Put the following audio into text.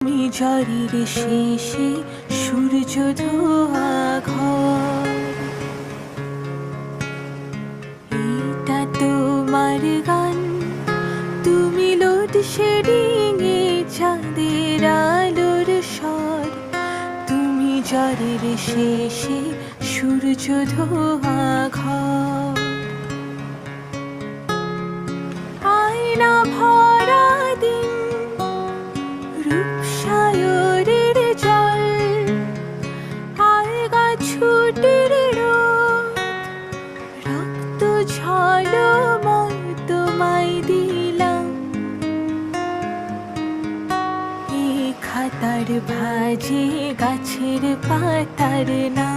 তুমি ঝড়ের শেষে সূর্য ধোয়া ঘর, এটা তোমার গান। তুমি লোডশেডিং এ চাঁদের আলোর স্বর, তুমি ঝড়ের শেষে সূর্য ধোয়া ঘর। আয়না ভরা দিন, রূপসায়রের জল, আলগা ছুটির রোদ, রক্ত ঝলমল তোমায় দিলাম। এ খাতার ভাঁজে গাছের পাতার নাম।